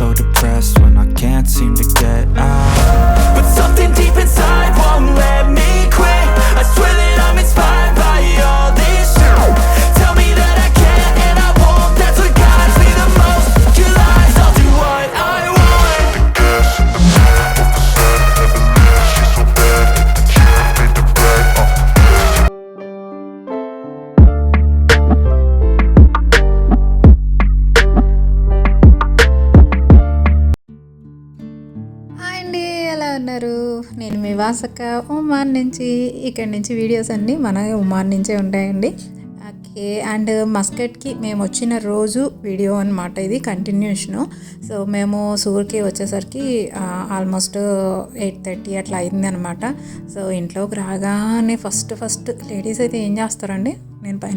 so depressed when I can't seem to get out. But something deep inside won't let me quit. I swear that I'm inspired by all this shit. Tell me that I can't and I won't. That's what guides me the most. Your lies, I'll do what I want. ఉన్నారు నేను మీ వాసక్క Oman నుంచి. ఇక్కడి నుంచి videos అన్నీ మన Oman నుంచే ఉంటాయండి. Okay, and మస్కట్కి మేము వచ్చిన రోజు వీడియో అనమాట ఇది, కంటిన్యూషను. సో మేము సూర్కి వచ్చేసరికి ఆల్మోస్ట్ 8:30 అట్లా అయింది అనమాట. సో ఇంట్లోకి రాగానే ఫస్ట్ లేడీస్ అయితే ఏం చేస్తారండి,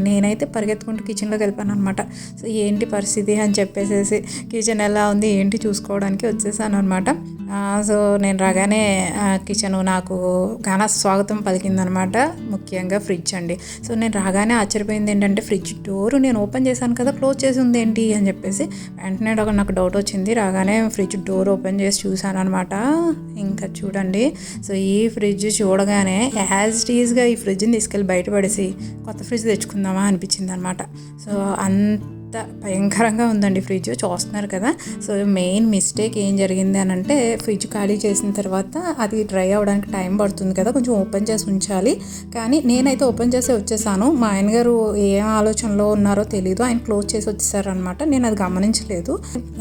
నేనైతే పరిగెత్తుకుంటూ కిచెన్లోకి వెళ్ళిపోయాను అనమాట. సో ఏంటి పరిస్థితి అని చెప్పేసి కిచెన్ ఎలా ఉంది ఏంటి చూసుకోవడానికి వచ్చేసాను అనమాట. సో నేను రాగానే కిచెన్ నాకు ఘన స్వాగతం పలికిందనమాట, ముఖ్యంగా ఫ్రిడ్జ్ అండి. సో నేను రాగానే ఆశ్చర్యపోయింది ఏంటంటే, ఫ్రిడ్జ్ డోరు నేను ఓపెన్ చేశాను కదా, క్లోజ్ చేసి ఉంది ఏంటి అని చెప్పేసి వెంటనే నాకు డౌట్ వచ్చింది. రాగానే ఫ్రిడ్జ్ డోర్ ఓపెన్ చేసి చూశాను అనమాట. ఇంకా చూడండి, సో ఈ ఫ్రిడ్జ్ చూడగానే యాజ్ ఇట్ ఈజ్గా ఈ ఫ్రిడ్జ్ని తీసుకెళ్ళి బయటపడేసి కొత్త ఫ్రిడ్జ్ తెచ్చుకుందామా అనిపించింది అనమాట. సో అంత భయంకరంగా ఉందండి ఫ్రిడ్జ్, చూస్తున్నారు కదా. సో మెయిన్ మిస్టేక్ ఏం జరిగింది అని అంటే, ఫ్రిడ్జ్ ఖాళీ చేసిన తర్వాత అది డ్రై అవ్వడానికి టైం పడుతుంది కదా, కొంచెం ఓపెన్ చేసి ఉంచాలి. కానీ నేనైతే ఓపెన్ చేసి వచ్చేసాను. మా ఆయన గారు ఏం ఆలోచనలో ఉన్నారో తెలీదు, ఆయన క్లోజ్ చేసి వచ్చేసారనమాట. నేను అది గమనించలేదు.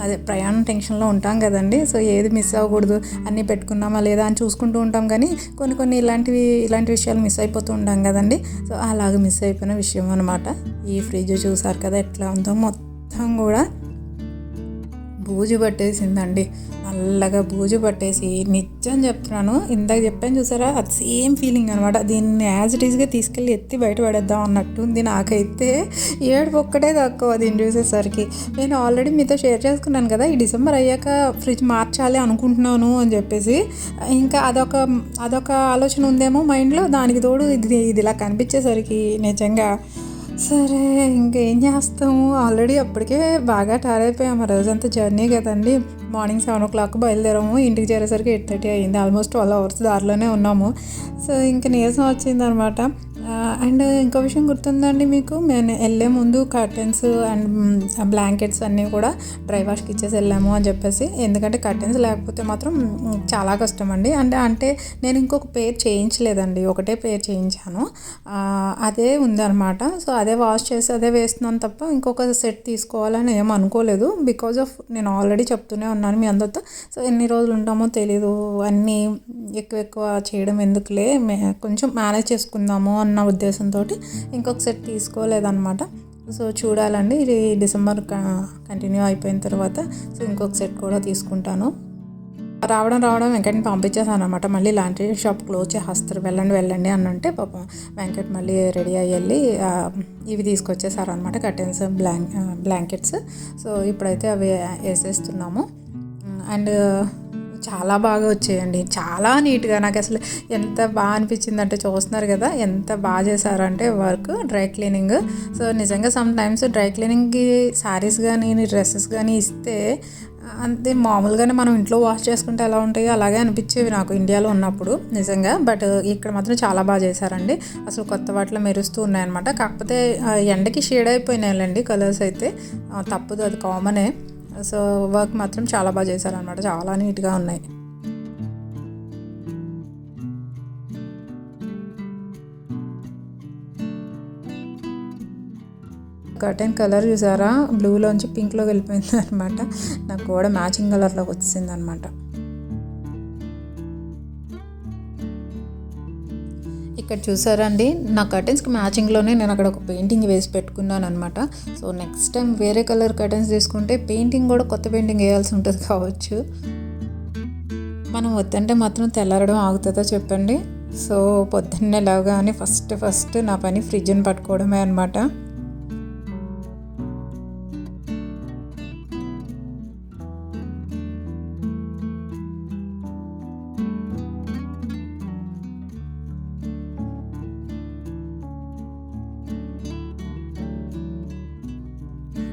అదే ప్రయాణం టెన్షన్లో ఉంటాం కదండి. సో ఏది మిస్ అవ్వకూడదు, అన్నీ పెట్టుకున్నామా లేదా అని చూసుకుంటూ ఉంటాం. కానీ కొన్ని ఇలాంటి విషయాలు మిస్ అయిపోతూ ఉంటాం కదండి. సో అలాగ మిస్ అయిపోయిన విషయం అనమాట. ఈ ఫ్రిడ్జ్ చూసారు కదా ఎట్లా ఉందో, మొత్తం కూడా బూజు పట్టేసిందండి, నల్లగా బూజు పట్టేసి. నిజం చెప్తున్నాను, ఇందాక చెప్పాను చూసారా, అది సేమ్ ఫీలింగ్ అనమాట. దీన్ని యాజ్ ఇట్ ఈస్గా తీసుకెళ్ళి ఎత్తి బయట పడేద్దాం అన్నట్టుంది. నాకైతే ఏడుపు ఒక్కటే తక్కువ దీన్ని చూసేసరికి. నేను ఆల్రెడీ మీతో షేర్ చేసుకున్నాను కదా, ఈ డిసెంబర్ అయ్యాక ఫ్రిడ్జ్ మార్చాలి అనుకుంటున్నాను అని చెప్పేసి. ఇంకా అదొక ఆలోచన ఉందేమో మైండ్లో, దానికి తోడు ఇది ఇలా కనిపించేసరికి నిజంగా సరే ఇంకేం చేస్తాము. ఆల్రెడీ అప్పటికే బాగా టైర్ అయిపోయాము, రోజంతా జర్నీ కదండి. మార్నింగ్ 7 o'clock బయలుదేరాము, ఇంటికి చేరేసరికి 8:30 అయింది. ఆల్మోస్ట్ 12 hours దారిలోనే ఉన్నాము. సో ఇంకా నీరసం వచ్చిందనమాట. అండ్ ఇంకో విషయం గుర్తుందండి మీకు, మేము వెళ్ళే ముందు కర్టెన్స్ అండ్ బ్లాంకెట్స్ అన్నీ కూడా డ్రై వాష్కి ఇచ్చేసి వెళ్ళాము అని చెప్పేసి. ఎందుకంటే కర్టెన్స్ లేకపోతే మాత్రం చాలా కష్టం అండి. అంటే నేను ఇంకొక పేర్ చేయించలేదండి, ఒకటే పేర్ చేయించాను, అదే ఉందన్నమాట. సో అదే వాష్ చేసి అదే వేస్తున్నాను తప్ప ఇంకొక సెట్ తీసుకోవాలని ఏం అనుకోలేదు. బికాజ్ ఆఫ్ నేను ఆల్రెడీ చెప్తూనే ఉన్నాను మీ అందరితో, సో ఎన్ని రోజులు ఉంటామో తెలీదు, అన్నీ ఎక్కువ చేయడం ఎందుకులే, కొంచెం మేనేజ్ చేసుకుందాము అన్న ఉద్దేశంతో ఇంకొక సెట్ తీసుకోలేదన్నమాట. సో చూడాలండి, ఇది డిసెంబర్ కంటిన్యూ అయిపోయిన తర్వాత సో ఇంకొక సెట్ కూడా తీసుకుంటాను. రావడం వెంకట్ని పంపించేసాను అనమాట. మళ్ళీ లాంటి షాప్ క్లోజ్ చేస్తారు, వెళ్ళండి అని అంటే పాపం వెంకట్ మళ్ళీ రెడీ అయ్యి వెళ్ళి ఇవి తీసుకొచ్చేసారనమాట, కర్టెన్స్ బ్లాంకెట్స్. సో ఇప్పుడైతే అవి వేసేస్తున్నాము. అండ్ చాలా బాగా వచ్చాయండి, చాలా నీట్గా. నాకు అసలు ఎంత బాగా అనిపించిందంటే, చూస్తున్నారు కదా ఎంత బాగా చేశారంటే వర్క్, డ్రై క్లీనింగ్. సో నిజంగా సమ్ టైమ్స్ డ్రై క్లీనింగ్కి శారీస్ కానీ డ్రెస్సెస్ కానీ ఇస్తే అంతే మామూలుగానే మనం ఇంట్లో వాష్ చేసుకుంటే ఎలా ఉంటాయో అలాగే అనిపించేవి నాకు ఇండియాలో ఉన్నప్పుడు నిజంగా. బట్ ఇక్కడ మాత్రం చాలా బాగా చేశారండి, అసలు కొత్త వాటిలో మెరుస్తూ ఉన్నాయన్నమాట. కాకపోతే ఎండకి షేడ్ అయిపోయినాయండి కలర్స్ అయితే, తప్పదు, అది కామనే. సో వర్క్ మాత్రం చాలా బాగా చేశారనమాట, చాలా నీట్గా ఉన్నాయి. కర్టెన్ కలర్ చూసారా, బ్లూలోంచి పింక్లోకి వెళ్ళిపోయింది అనమాట. నాకు కూడా మ్యాచింగ్ కలర్లోకి వచ్చింది అనమాట. ఇక్కడ చూసారండి, నా కర్టెన్స్కి మ్యాచింగ్లోనే నేను అక్కడ ఒక పెయింటింగ్ వేసి పెట్టుకున్నాను అనమాట. సో నెక్స్ట్ టైం వేరే కలర్ కర్టెన్స్ తీసుకుంటే పెయింటింగ్ కూడా కొత్త పెయింటింగ్ వేయాల్సి ఉంటుంది కావచ్చు. మనం వద్దంటే మాత్రం తెల్లారడం ఆగుతుందో చెప్పండి. సో పొద్దున్నే లేవగానే ఫస్ట్ నా పని ఫ్రిడ్జ్ని పట్టుకోవడమే అనమాట.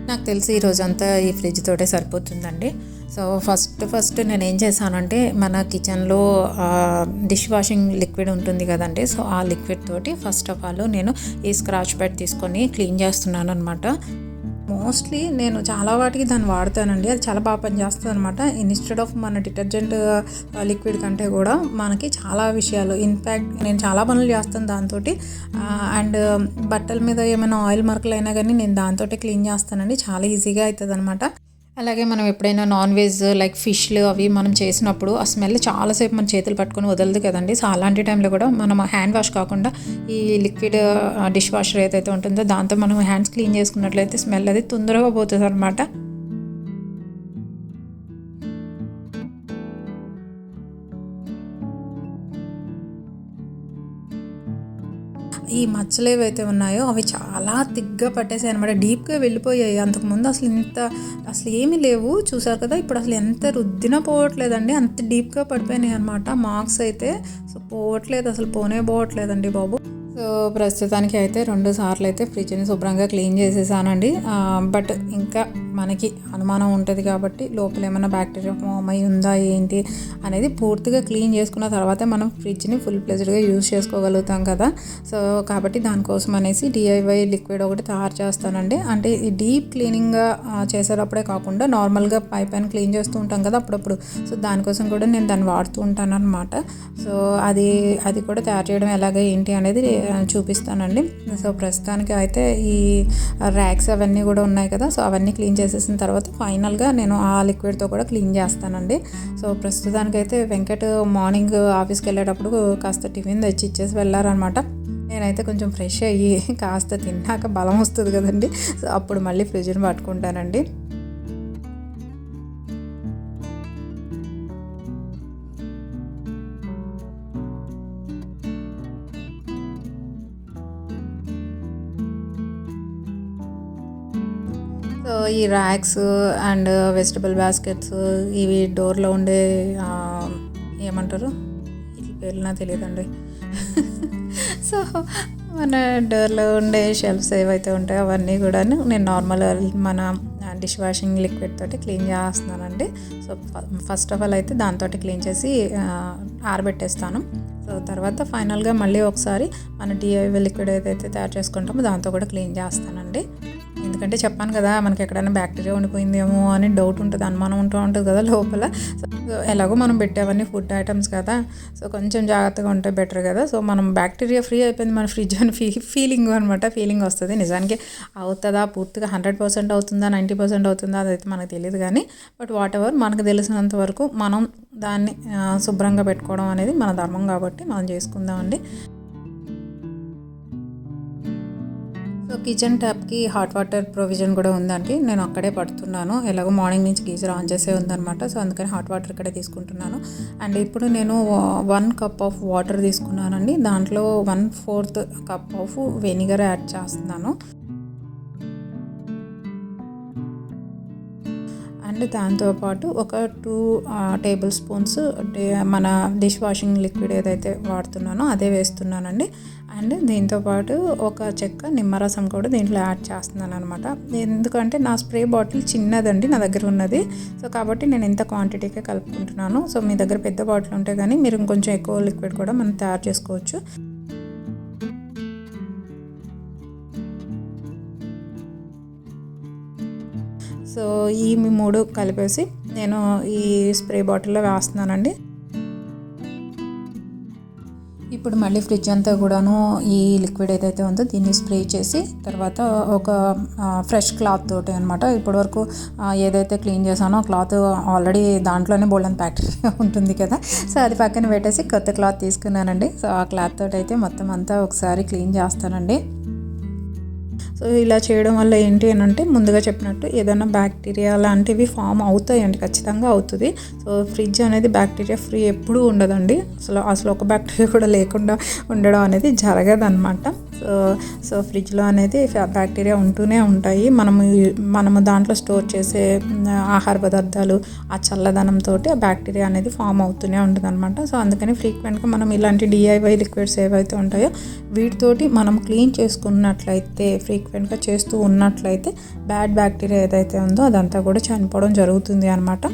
నాకు తెలిసి ఈరోజంతా ఈ ఫ్రిడ్జ్ తోటే సరిపోతుందండి. సో ఫస్ట్ నేను ఏం చేశానంటే మన కిచెన్లో డిష్ వాషింగ్ లిక్విడ్ ఉంటుంది కదండి. సో ఆ లిక్విడ్ తోటి ఫస్ట్ ఆఫ్ ఆల్ నేను ఈ స్క్రాచ్ ప్యాడ్ తీసుకొని క్లీన్ చేస్తున్నాను అనమాట. మోస్ట్లీ నేను చాలా వాటికి దాన్ని వాడతానండి. అది చాలా బాగా పనిచేస్తుంది అనమాట. ఇన్స్టెడ్ ఆఫ్ మన డిటర్జెంట్ లిక్విడ్ కంటే కూడా మనకి చాలా విషయాలు, ఇన్ఫ్యాక్ట్ నేను చాలా పనులు చేస్తాను దాంతో. అండ్ బట్టల మీద ఏమైనా ఆయిల్ మరకలు అయినా కానీ నేను దాంతో క్లీన్ చేస్తానండి. చాలా ఈజీగా అవుతుంది అనమాట. అలాగే మనం ఎప్పుడైనా నాన్ వెజ్ లైక్ ఫిష్లు అవి మనం చేసినప్పుడు ఆ స్మెల్ చాలాసేపు మన చేతులు పట్టుకొని వదలదు కదండి. సో అలాంటి టైంలో కూడా మనం హ్యాండ్ వాష్ కాకుండా ఈ లిక్విడ్ డిష్ వాషర్ ఏదైతే ఉంటుందో దాంతో మనం హ్యాండ్స్ క్లీన్ చేసుకున్నట్లయితే స్మెల్ అది తొందరగా పోతుంది అనమాట. ఈ మచ్చలు ఏవైతే ఉన్నాయో అవి చాలా థిక్గా పట్టేసాయి అనమాట. డీప్గా వెళ్ళిపోయాయి. అంతకుముందు అసలు ఏమీ లేవు, చూసారు కదా. ఇప్పుడు అసలు ఎంత రుద్దినా పోవట్లేదండి, అంత డీప్గా పడిపోయినాయి అనమాట మార్క్స్ అయితే. సో పోవట్లేదు, అసలు పోవట్లేదండి బాబు. సో ప్రస్తుతానికి అయితే 2 సార్లు అయితే ఫ్రిడ్జ్ని శుభ్రంగా క్లీన్ చేసేసానండి. బట్ ఇంకా మనకి అనుమానం ఉంటుంది కాబట్టి లోపల ఏమైనా బ్యాక్టీరియా ఫామ్ అయి ఉందా ఏంటి అనేది పూర్తిగా క్లీన్ చేసుకున్న తర్వాతే మనం ఫ్రిడ్జ్ని ఫుల్ ప్లెజ్డ్గా యూజ్ చేసుకోగలుగుతాం కదా. సో కాబట్టి దానికోసం అనేసి DIY లిక్విడ్ ఒకటి తయారు చేస్తానండి. అంటే ఈ డీప్ క్లీనింగ్గా చేసేటప్పుడే కాకుండా నార్మల్గా పైన క్లీన్ చేస్తూ ఉంటాం కదా అప్పుడప్పుడు. సో దానికోసం కూడా నేను దాన్ని వాడుతూ ఉంటాను అనమాట. సో అది కూడా తయారు చేయడం ఎలాగ ఏంటి అనేది చూపిస్తానండి. సో ప్రస్తుతానికి అయితే ఈ ర్యాక్స్ అవన్నీ కూడా ఉన్నాయి కదా. సో అవన్నీ క్లీన్ చేసేసిన తర్వాత ఫైనల్గా నేను ఆ లిక్విడ్తో కూడా క్లీన్ చేస్తానండి. సో ప్రస్తుతానికైతే వెంకట్ మార్నింగ్ ఆఫీస్కి వెళ్ళేటప్పుడు కాస్త టిఫిన్ తెచ్చి ఇచ్చేసి వెళ్ళారనమాట. నేనైతే కొంచెం ఫ్రెష్ అయ్యి కాస్త తిన్నాక బలం వస్తుంది కదండి. సో అప్పుడు మళ్ళీ ఫ్రిడ్జ్ని పట్టుకుంటానండి. సో ఈ ర్యాక్స్ అండ్ వెజిటబుల్ బాస్కెట్స్ ఇవి డోర్లో ఉండే ఏమంటారు, వీటి పేర్లు నాకు తెలియదండి. సో మన డోర్లో ఉండే షెల్ఫ్స్ ఏవైతే ఉంటాయో అవన్నీ కూడా నేను నార్మల్ మన డిష్ వాషింగ్ లిక్విడ్ తోటి క్లీన్ చేస్తున్నానండి. సో ఫస్ట్ ఆఫ్ ఆల్ అయితే దాంతో క్లీన్ చేసి ఆరబెట్టేస్తాను. సో తర్వాత ఫైనల్గా మళ్ళీ ఒకసారి మన DIY లిక్విడ్ ఏదైతే తయారు చేసుకుంటామో దాంతో కూడా క్లీన్ చేస్తానండి. ఎందుకంటే చెప్పాను కదా, మనకి ఎక్కడైనా బ్యాక్టీరియా ఉండిపోయిందేమో అని డౌట్ ఉంటుంది, అనుమానం ఉంటుంది కదా లోపల. సో ఎలాగో మనం పెట్టేవన్నీ ఫుడ్ ఐటమ్స్ కదా, సో కొంచెం జాగ్రత్తగా ఉంటే బెటర్ కదా. సో మనం బ్యాక్టీరియా ఫ్రీ అయిపోయింది మన ఫ్రిడ్జ్ అని ఫీలింగ్ వస్తుంది. నిజానికి అవుతుందా, పూర్తిగా 100% అవుతుందా, 90% అవుతుందా అదైతే మనకు తెలియదు కానీ, బట్ వాట్ ఎవర్ మనకు తెలిసినంత వరకు మనం దాన్ని శుభ్రంగా పెట్టుకోవడం అనేది మన ధర్మం కాబట్టి మనం చేసుకుందామండి. సో కిచెన్ ట్యాప్కి హాట్ వాటర్ ప్రొవిజన్ కూడా ఉందండి. నేను అక్కడే పడుతున్నాను, ఎలాగో మార్నింగ్ నుంచి గీజర్ ఆన్ చేసే ఉందన్నమాట. సో అందుకని హాట్ వాటర్ ఇక్కడే తీసుకుంటున్నాను. అండ్ ఇప్పుడు నేను 1 కప్ ఆఫ్ వాటర్ తీసుకున్నానండి. దాంట్లో 1/4 కప్ ఆఫ్ వెనిగర్ యాడ్ చేస్తున్నాను. అండ్ దాంతోపాటు ఒక 2 టేబుల్ స్పూన్స్ మన డిష్ వాషింగ్ లిక్విడ్ ఏదైతే వాడుతున్నానో అదే వేస్తున్నానండి. అండ్ దీంతోపాటు ఒక చెక్క నిమ్మరసం కూడా దీంట్లో యాడ్ చేస్తున్నాను అనమాట. ఎందుకంటే నా స్ప్రే బాటిల్ చిన్నదండి నా దగ్గర ఉన్నది. సో కాబట్టి నేను ఇంత క్వాంటిటీకే కలుపుకుంటున్నాను. సో మీ దగ్గర పెద్ద బాటిల్ ఉంటే కానీ మీరు ఇంకొంచెం ఎక్కువ లిక్విడ్ కూడా మనం తయారు చేసుకోవచ్చు. సో ఈ 3 కలిపేసి నేను ఈ స్ప్రే బాటిల్లో వేస్తున్నానండి. ఇప్పుడు మళ్ళీ ఫ్రిడ్జ్ అంతా కూడాను ఈ లిక్విడ్ ఏదైతే ఉందో దీన్ని స్ప్రే చేసి తర్వాత ఒక ఫ్రెష్ క్లాత్ తోటి అనమాట. ఇప్పటివరకు ఏదైతే క్లీన్ చేశానో క్లాత్ ఆల్రెడీ దాంట్లోనే బోల్డెన్ బ్యాక్టీరియా ఉంటుంది కదా. సో అది పక్కన పెట్టేసి కొత్త క్లాత్ తీసుకున్నానండి. సో ఆ క్లాత్ తోటి అయితే మొత్తం అంతా ఒకసారి క్లీన్ చేస్తానండి. సో ఇలా చేయడం వల్ల ఏంటి అని అంటే, ముందుగా చెప్పినట్టు ఏదైనా బ్యాక్టీరియా లాంటివి ఫామ్ అవుతాయండి, ఖచ్చితంగా అవుతుంది. సో ఫ్రిడ్జ్ అనేది బ్యాక్టీరియా ఫ్రీ ఎప్పుడూ ఉండదండి. అసలు ఒక బ్యాక్టీరియా కూడా లేకుండా ఉండడం అనేది జరగదన్నమాట. సో ఫ్రిడ్జ్లో అనేది బ్యాక్టీరియా ఉంటూనే ఉంటాయి. మనము దాంట్లో స్టోర్ చేసే ఆహార పదార్థాలు ఆ చల్లదనంతో ఆ బ్యాక్టీరియా అనేది ఫామ్ అవుతూనే ఉంటుంది అనమాట. సో అందుకని ఫ్రీక్వెంట్గా మనం ఇలాంటి DIY లిక్విడ్స్ ఏవైతే ఉంటాయో వీటితోటి మనం క్లీన్ చేసుకున్నట్లయితే, ఫ్రీక్వెంట్గా చేస్తూ ఉన్నట్లయితే బ్యాడ్ బ్యాక్టీరియా ఏదైతే ఉందో అదంతా కూడా చనిపోవడం జరుగుతుంది అనమాట.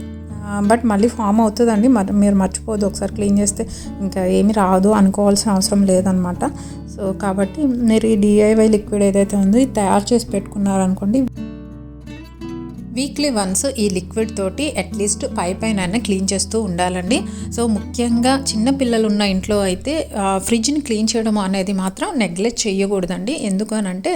బట్ మళ్ళీ ఫామ్ అవుతుందండి, మీరు మర్చిపోదు, ఒకసారి క్లీన్ చేస్తే ఇంకా ఏమి రాదు అనుకోవాల్సిన అవసరం లేదనమాట. సో కాబట్టి మీరు ఈ DIY లిక్విడ్ ఏదైతే ఉందో ఇది తయారు చేసి పెట్టుకున్నారనుకోండి, వీక్లీ వన్స్ ఈ లిక్విడ్ తోటి అట్లీస్ట్ పైన క్లీన్ చేస్తూ ఉండాలండి. సో ముఖ్యంగా చిన్న పిల్లలు ఉన్న ఇంట్లో అయితే ఫ్రిడ్జ్ని క్లీన్ చేయడం అనేది మాత్రం నెగ్లెక్ట్ చేయకూడదండి. ఎందుకనంటే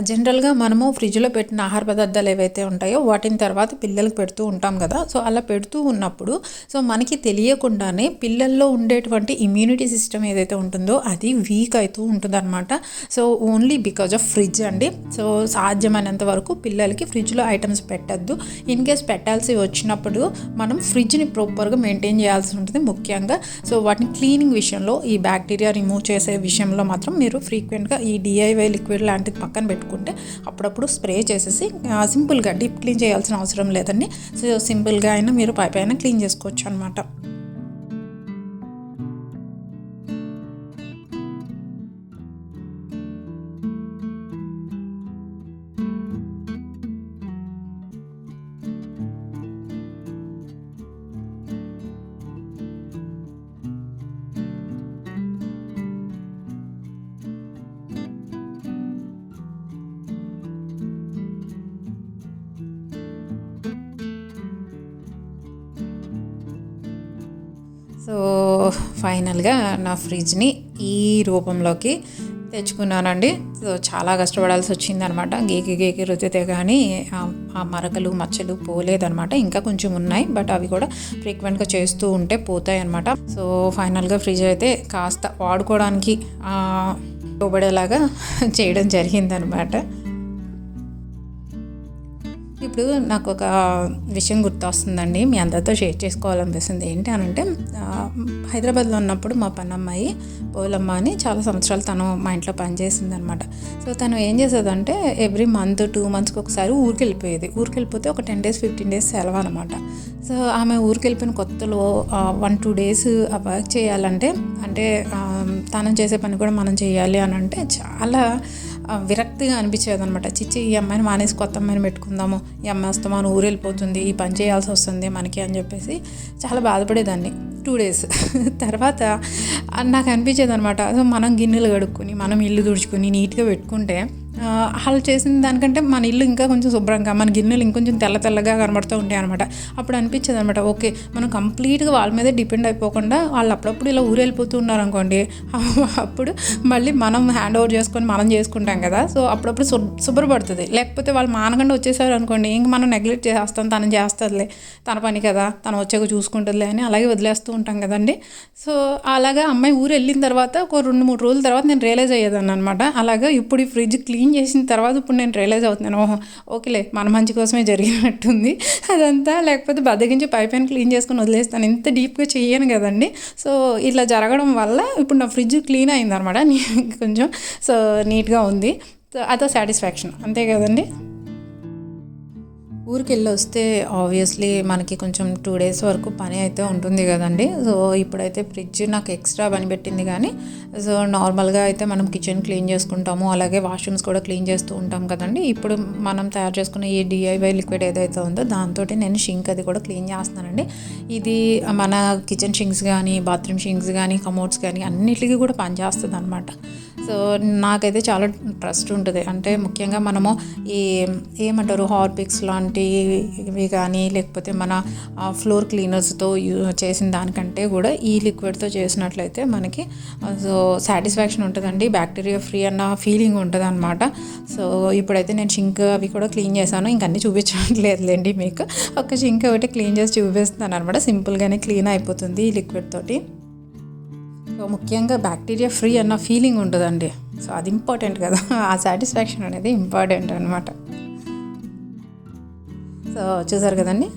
జనరల్గా మనము ఫ్రిడ్జ్లో పెట్టిన ఆహార పదార్థాలు ఏవైతే ఉంటాయో వాటిని తర్వాత పిల్లలకు పెడుతూ ఉంటాం కదా. సో అలా పెడుతూ ఉన్నప్పుడు సో మనకి తెలియకుండానే పిల్లల్లో ఉండేటువంటి ఇమ్యూనిటీ సిస్టమ్ ఏదైతే ఉంటుందో అది వీక్ అవుతూ ఉంటుంది అనమాట. So only because of fridge అండి. సో సాధ్యమైనంత వరకు పిల్లలకి ఫ్రిడ్జ్లో ఐటమ్స్ పెట్టద్దు. ఇన్ కేస్ పెట్టాల్సి వచ్చినప్పుడు మనం ఫ్రిడ్జ్ని ప్రాపర్గా మెయింటైన్ చేయాల్సి ఉంటుంది ముఖ్యంగా. సో వాటిని క్లీనింగ్ విషయంలో, ఈ బ్యాక్టీరియా రిమూవ్ చేసే విషయంలో మాత్రం మీరు ఫ్రీక్వెంట్గా ఈ DIY లిక్విడ్ లాంటిది పక్కన పెట్టుకుంటే అప్పుడప్పుడు స్ప్రే చేసేసి సింపుల్గా డీప్ క్లీన్ చేయాల్సిన అవసరం లేదండి. సో సింపుల్గా అయినా మీరు పైన క్లీన్ చేసుకోవచ్చు అనమాట. సో ఫైనల్గా నా ఫ్రిడ్జ్ని ఈ రూపంలోకి తెచ్చుకున్నానండి. సో చాలా కష్టపడాల్సి వచ్చింది అనమాట. గీకి రుద్దితే కానీ ఆ మరకలు మచ్చలు పోలేదనమాట. ఇంకా కొంచెం ఉన్నాయి, బట్ అవి కూడా ఫ్రీక్వెంట్గా చేస్తూ ఉంటే పోతాయి అనమాట. సో ఫైనల్గా ఫ్రిడ్జ్ అయితే కాస్త వాడుకోవడానికి ఉపయోగపడేలాగా చేయడం జరిగిందనమాట. ఇప్పుడు నాకు ఒక విషయం గుర్తొస్తుందండి, మీ అందరితో షేర్ చేసుకోవాలనిపిస్తుంది. ఏంటి అని అంటే, హైదరాబాద్లో ఉన్నప్పుడు మా పనమ్మాయి పోలమ్మ అని చాలా సంవత్సరాలు తను మా ఇంట్లో పనిచేసింది అనమాట. సో తను ఏం చేసేదంటే ఎవ్రీ మంత్ 2 monthsకి ఒకసారి ఊరికి వెళ్ళిపోయేది. ఊరికి వెళ్ళిపోతే ఒక 10 days 15 days సెలవు అనమాట. సో ఆమె ఊరికి వెళ్ళిపోయిన కొత్తలో 1-2 days ఆ వర్క్ చేయాలంటే, అంటే తను చేసే పని కూడా మనం చేయాలి అని అంటే చాలా విరక్తిగా అనిపించేది అనమాట. చిచ్చి ఈ అమ్మాయిని మానేసి కొత్త అమ్మాయిని పెట్టుకుందాము, ఈ అమ్మాయి వస్తామని ఊరు వెళ్ళిపోతుంది, ఈ పని చేయాల్సి వస్తుంది మనకి అని చెప్పేసి చాలా బాధపడేదాన్ని 2 days. తర్వాత నాకు అనిపించేది అనమాట, మనం గిన్నెలు కడుక్కొని మనం ఇల్లు తుడుచుకొని నీట్గా పెట్టుకుంటే వాళ్ళు చేసిన దానికంటే మన ఇల్లు ఇంకా కొంచెం శుభ్రంగా, మన గిన్నెలు ఇంకొంచెం తెల్లగా కనబడుతూ ఉంటాయి అనమాట. అప్పుడు అనిపించేది అనమాట, ఓకే మనం కంప్లీట్గా వాళ్ళ మీదే డిపెండ్ అయిపోకుండా వాళ్ళు అప్పుడప్పుడు ఇలా ఊరు వెళ్ళిపోతూ ఉన్నారనుకోండి, అప్పుడు మళ్ళీ మనం హ్యాండ్ ఓవర్ చేసుకొని మనం చేసుకుంటాం కదా. సో అప్పుడప్పుడు శుభ్రపడుతుంది. లేకపోతే వాళ్ళు మానకుండా వచ్చేసారు అనుకోండి, ఇంక మనం నెగ్లెక్ట్ చేస్తాం, తను చేస్తుందిలే, తన పని కదా, తను వచ్చాక చూసుకుంటుందిలే అని అలాగే వదిలేస్తూ ఉంటాం కదండి. సో అలాగా అమ్మాయి ఊరు వెళ్ళిన తర్వాత ఒక 2-3 రోజుల తర్వాత నేను రియలైజ్ అయ్యేదాన్ని అనమాట. అలాగా ఇప్పుడు ఈ ఫ్రిడ్జ్ క్లీన్ చేసిన తర్వాత ఇప్పుడు నేను రియలైజ్ అవుతున్నాను, ఓకేలే మన మంచి కోసమే జరిగినట్టుంది అదంతా, లేకపోతే బద్దకించి పైన క్లీన్ చేసుకొని వదిలేస్తాను, ఇంత డీప్గా చేయను కదండి. సో ఇలా జరగడం వల్ల ఇప్పుడు నా ఫ్రిడ్జ్ క్లీన్ అయింది అనమాట, కొంచెం సో నీట్గా ఉంది. సో అదో సాటిస్ఫాక్షన్, అంతే కదండి. ఊరికి వెళ్ళి వస్తే ఆబ్వియస్లీ మనకి కొంచెం 2 days వరకు పని అయితే ఉంటుంది కదండి. సో ఇప్పుడైతే ఫ్రిడ్జ్ నాకు ఎక్స్ట్రా పని పెట్టింది, కానీ సో నార్మల్గా అయితే మనం కిచెన్ క్లీన్ చేసుకుంటాము, అలాగే వాష్రూమ్స్ కూడా క్లీన్ చేస్తూ ఉంటాం కదండి. ఇప్పుడు మనం తయారు చేసుకున్న ఈ DIY లిక్విడ్ ఏదైతే ఉందో దాంతో నేను షింక్ అది కూడా క్లీన్ చేస్తున్నానండి. ఇది మన కిచెన్ షింక్స్ కానీ, బాత్రూమ్ షింక్స్ కానీ, కమోడ్స్ కానీ అన్నిటికీ కూడా పనిచేస్తుంది అనమాట. సో నాకైతే చాలా ట్రస్ట్ ఉంటుంది. అంటే ముఖ్యంగా మనము ఈ ఏమంటారు హార్పిక్స్ లాంటివి కానీ, లేకపోతే మన ఫ్లోర్ క్లీనర్స్తో చేసిన దానికంటే కూడా ఈ లిక్విడ్తో చేసినట్లయితే మనకి సో సాటిస్ఫాక్షన్ ఉంటుందండి, బ్యాక్టీరియా ఫ్రీ అన్న ఫీలింగ్ ఉంటుంది అనమాట. సో ఇప్పుడైతే నేను షింక్ అవి కూడా క్లీన్ చేశాను, ఇంకన్నీ చూపించట్లేదులేండి మీకు, ఒక షింక్ ఒకటి క్లీన్ చేసి చూపిస్తున్నాను అనమాట. సింపుల్గానే క్లీన్ అయిపోతుంది ఈ లిక్విడ్ తోటి. సో ముఖ్యంగా బ్యాక్టీరియా ఫ్రీ అన్న ఫీలింగ్ ఉంటుందండి. సో అది ఇంపార్టెంట్ కదా, ఆ సాటిస్ఫాక్షన్ అనేది ఇంపార్టెంట్ అనమాట. సో చూసారు కదండి,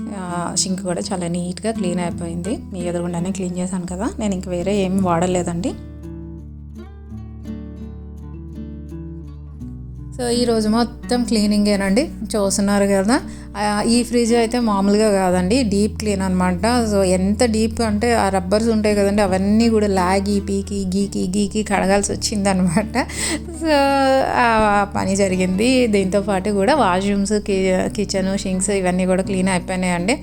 షింక్ కూడా చాలా నీట్గా క్లీన్ అయిపోయింది. మీ ఎదురుగుండానే క్లీన్ చేశాను కదా, నేను ఇంక వేరే ఏమి వాడలేదండి. సో ఈరోజు మొత్తం క్లీనింగేనండి, చూస్తున్నారు కదా. ఈ ఫ్రిడ్జ్ అయితే మామూలుగా కాదండి, డీప్ క్లీన్ అనమాట. సో ఎంత డీప్ అంటే ఆ రబ్బర్స్ ఉంటాయి కదండి, అవన్నీ కూడా లాగి పీకి గీకి కడగాల్సి వచ్చిందనమాట. సో ఆ పని జరిగింది. దీంతోపాటు కూడా వాష్రూమ్స్, కిచెన్, షింక్స్ ఇవన్నీ కూడా క్లీన్ అయిపోయినాయండి.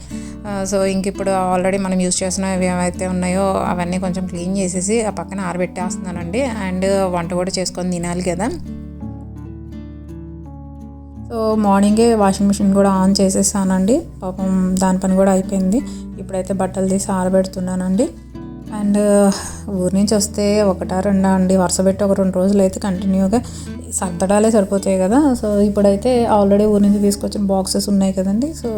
సో ఇంక ఇప్పుడు ఆల్రెడీ మనం యూస్ చేసినవి ఏవైతే ఉన్నాయో అవన్నీ కొంచెం క్లీన్ చేసేసి ఆ పక్కన ఆరబెట్టేస్తున్నానండి. అండ్ వంట కూడా చేసుకొని తినాలి కదా. సో మార్నింగే వాషింగ్ మిషన్ కూడా ఆన్ చేసేసానండి. పాపం దాని పని కూడా అయిపోయింది. ఇప్పుడైతే బట్టలు తీసి ఆరబెడుతున్నానండి. అండ్ ఊరి నుంచి వస్తే ఒకటా రెండా అండి వరుస పెట్టి ఒక 2 రోజులు అయితే కంటిన్యూగా సర్దడాలే సరిపోతాయి కదా. సో ఇప్పుడైతే ఆల్రెడీ ఊరి నుంచి తీసుకొచ్చిన బాక్సెస్ ఉన్నాయి కదండి. సో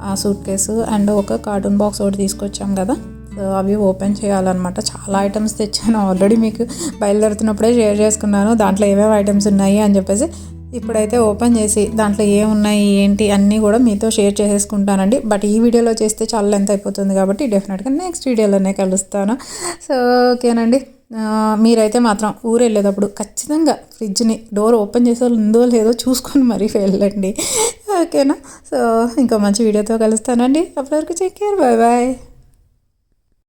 ఆ సూట్ కేసు అండ్ ఒక కార్టూన్ బాక్స్ ఒకటి తీసుకొచ్చాం కదా. సో అవి ఓపెన్ చేయాలన్నమాట. చాలా ఐటమ్స్ తెచ్చాను ఆల్రెడీ, మీకు బయలుదేరుతున్నప్పుడే షేర్ చేసుకున్నాను దాంట్లో ఏమేమి ఐటమ్స్ ఉన్నాయి అని చెప్పేసి. ఇప్పుడైతే ఓపెన్ చేసి దాంట్లో ఏమున్నాయి ఏంటి అన్నీ కూడా మీతో షేర్ చేసేసుకుంటానండి. బట్ ఈ వీడియోలో చేస్తే చాలా లెంత్ అయిపోతుంది కాబట్టి డెఫినెట్గా నెక్స్ట్ వీడియోలోనే కలుస్తాను. సో ఓకేనండి. మీరైతే మాత్రం ఊరు వెళ్ళేటప్పుడు ఖచ్చితంగా ఫ్రిడ్జ్ని డోర్ ఓపెన్ చేసే ఉందో లేదో చూసుకొని మరీ వెళ్ళండి. ఓకేనా. సో ఇంకో మంచి వీడియోతో కలుస్తానండి. అప్పటివరకు టేక్ కేర్. Bye bye.